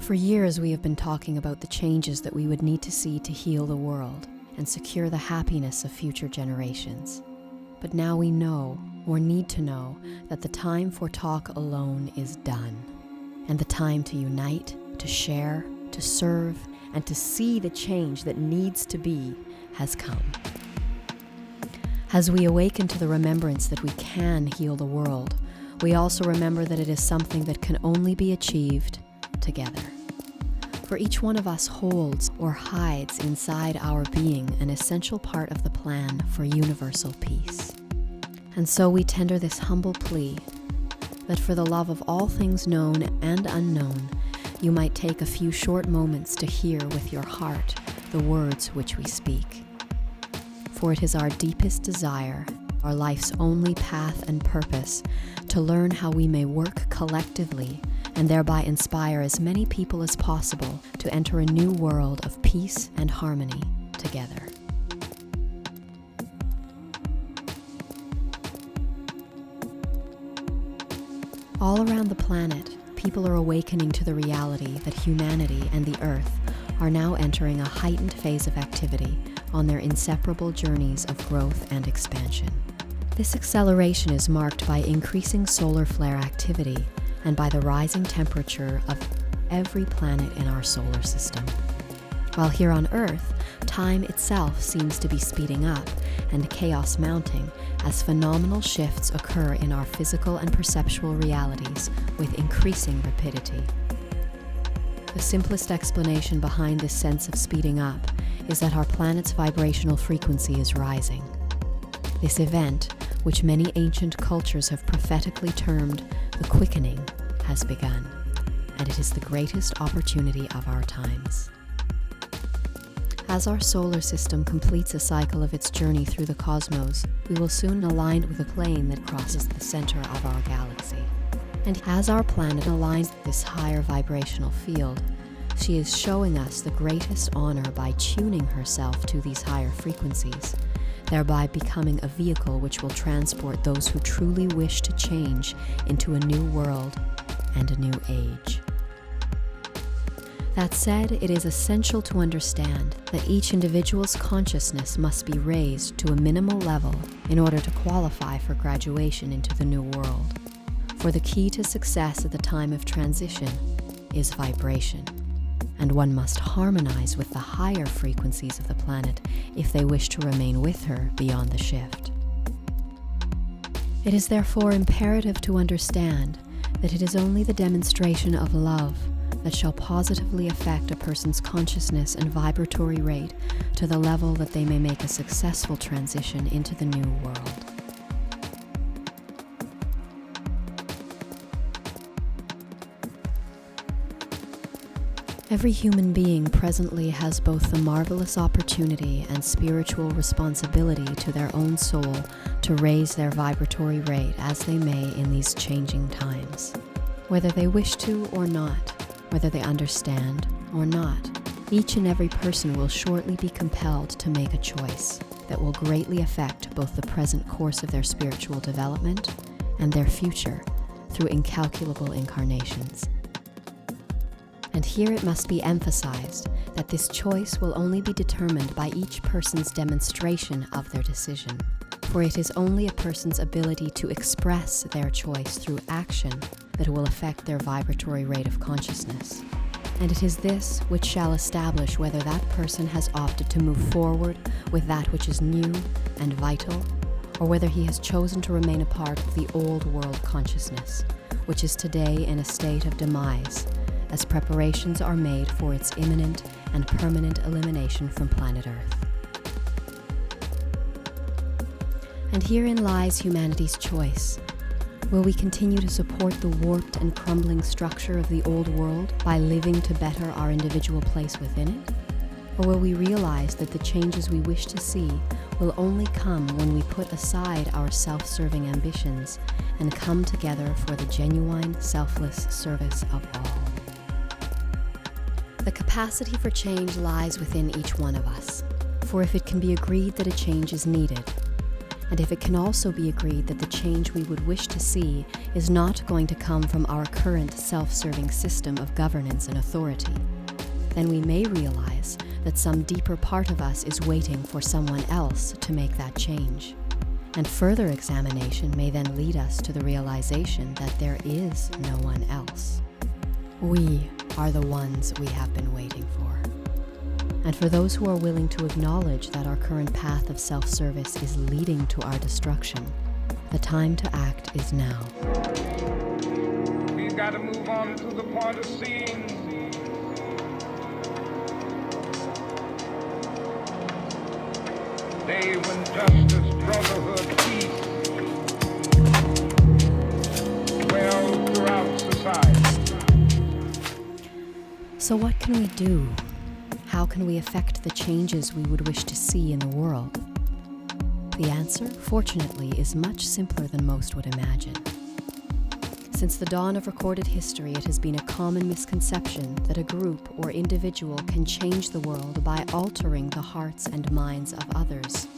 For years, we have been talking about the changes that we would need to see to heal the world and secure the happiness of future generations. But now we know, or need to know, that the time for talk alone is done, and the time to unite, to share, to serve, and to see the change that needs to be has come. As we awaken to the remembrance that we can heal the world, we also remember that it is something that can only be achieved together. For each one of us holds or hides inside our being an essential part of the plan for universal peace. And so we tender this humble plea that for the love of all things known and unknown, you might take a few short moments to hear with your heart the words which we speak. For it is our deepest desire, our life's only path and purpose, to learn how we may work collectively and thereby inspire as many people as possible to enter a new world of peace and harmony together. All around the planet, people are awakening to the reality that humanity and the Earth are now entering a heightened phase of activity on their inseparable journeys of growth and expansion. This acceleration is marked by increasing solar flare activity and by the rising temperature of every planet in our solar system. While here on Earth, time itself seems to be speeding up and chaos mounting as phenomenal shifts occur in our physical and perceptual realities with increasing rapidity. The simplest explanation behind this sense of speeding up is that our planet's vibrational frequency is rising. This event, which many ancient cultures have prophetically termed the quickening, has begun, and it is the greatest opportunity of our times. As our solar system completes a cycle of its journey through the cosmos, we will soon align with a plane that crosses the center of our galaxy. And as our planet aligns with this higher vibrational field, she is showing us the greatest honor by tuning herself to these higher frequencies, thereby becoming a vehicle which will transport those who truly wish to change into a new world and a new age. That said, it is essential to understand that each individual's consciousness must be raised to a minimal level in order to qualify for graduation into the new world. For the key to success at the time of transition is vibration, and one must harmonize with the higher frequencies of the planet if they wish to remain with her beyond the shift. It is therefore imperative to understand that it is only the demonstration of love that shall positively affect a person's consciousness and vibratory rate to the level that they may make a successful transition into the new world. Every human being presently has both the marvelous opportunity and spiritual responsibility to their own soul to raise their vibratory rate as they may in these changing times. Whether they wish to or not, whether they understand or not, each and every person will shortly be compelled to make a choice that will greatly affect both the present course of their spiritual development and their future through incalculable incarnations. And here it must be emphasized that this choice will only be determined by each person's demonstration of their decision, for it is only a person's ability to express their choice through action that will affect their vibratory rate of consciousness. And it is this which shall establish whether that person has opted to move forward with that which is new and vital, or whether he has chosen to remain a part of the old world consciousness, which is today in a state of demise, as preparations are made for its imminent and permanent elimination from planet Earth. And herein lies humanity's choice. Will we continue to support the warped and crumbling structure of the old world by living to better our individual place within it? Or will we realize that the changes we wish to see will only come when we put aside our self-serving ambitions and come together for the genuine, selfless service of all? The capacity for change lies within each one of us, for if it can be agreed that a change is needed, And if it can also be agreed that the change we would wish to see is not going to come from our current self-serving system of governance and authority, then we may realize that some deeper part of us is waiting for someone else to make that change. And further examination may then lead us to the realization that there is no one else. We are the ones we have been waiting for. And for those who are willing to acknowledge that our current path of self-service is leading to our destruction, the time to act is now. We've got to move on to the point of seeing day when justice, brotherhood, peace dwell throughout society. So what can we do? How can we affect the changes we would wish to see in the world? The answer, fortunately, is much simpler than most would imagine. Since the dawn of recorded history, it has been a common misconception that a group or individual can change the world by altering the hearts and minds of others.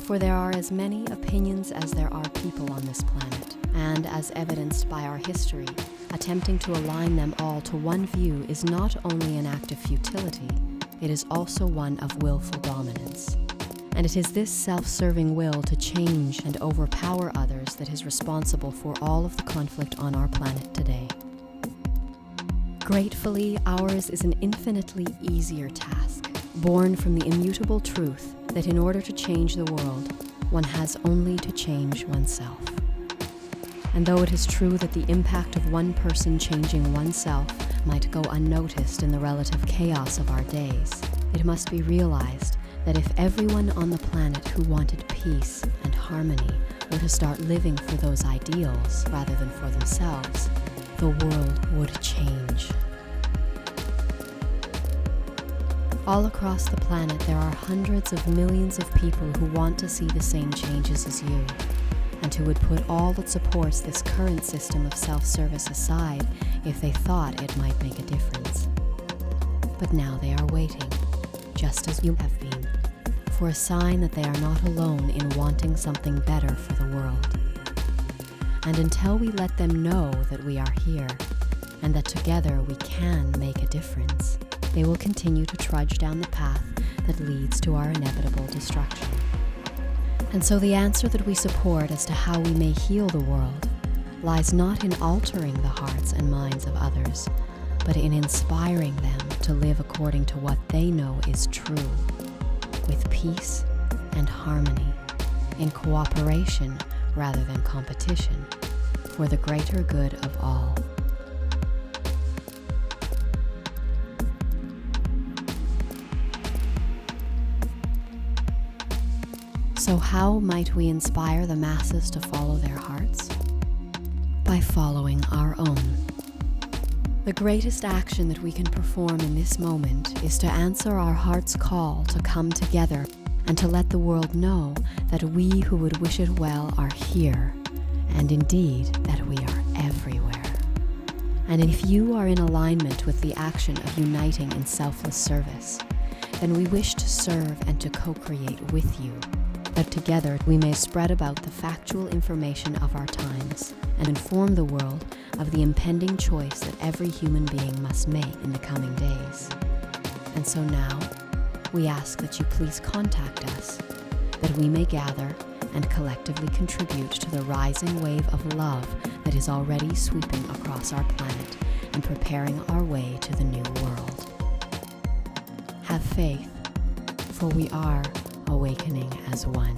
For there are as many opinions as there are people on this planet, and as evidenced by our history, attempting to align them all to one view is not only an act of futility, it is also one of willful dominance. And it is this self-serving will to change and overpower others that is responsible for all of the conflict on our planet today. Gratefully, ours is an infinitely easier task, born from the immutable truth that in order to change the world, one has only to change oneself. And though it is true that the impact of one person changing oneself might go unnoticed in the relative chaos of our days, it must be realized that if everyone on the planet who wanted peace and harmony were to start living for those ideals rather than for themselves, the world would change. All across the planet, there are hundreds of millions of people who want to see the same changes as you, and who would put all that supports this current system of self-service aside if they thought it might make a difference. But now they are waiting, just as you have been, for a sign that they are not alone in wanting something better for the world. And until we let them know that we are here, and that together we can make a difference, they will continue to trudge down the path that leads to our inevitable destruction. And so the answer that we support as to how we may heal the world lies not in altering the hearts and minds of others, but in inspiring them to live according to what they know is true, with peace and harmony, in cooperation rather than competition, for the greater good of all. So how might we inspire the masses to follow their hearts? By following our own. The greatest action that we can perform in this moment is to answer our heart's call to come together and to let the world know that we who would wish it well are here, and indeed that we are everywhere. And if you are in alignment with the action of uniting in selfless service, then we wish to serve and to co-create with you, that together we may spread about the factual information of our times and inform the world of the impending choice that every human being must make in the coming days. And so now, we ask that you please contact us, that we may gather and collectively contribute to the rising wave of love that is already sweeping across our planet and preparing our way to the new world. Have faith, for we are awakening as one.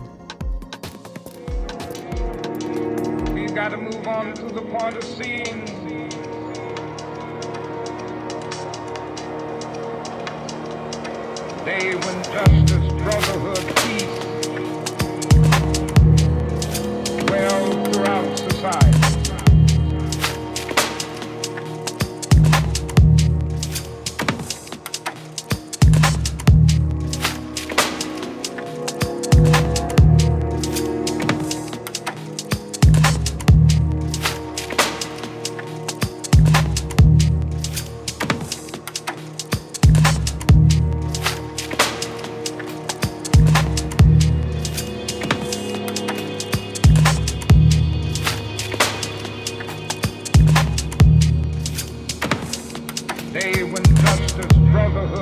We've got to move on to the point of seeing day when justice, brotherhood, peace dwell throughout society.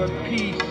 but peace.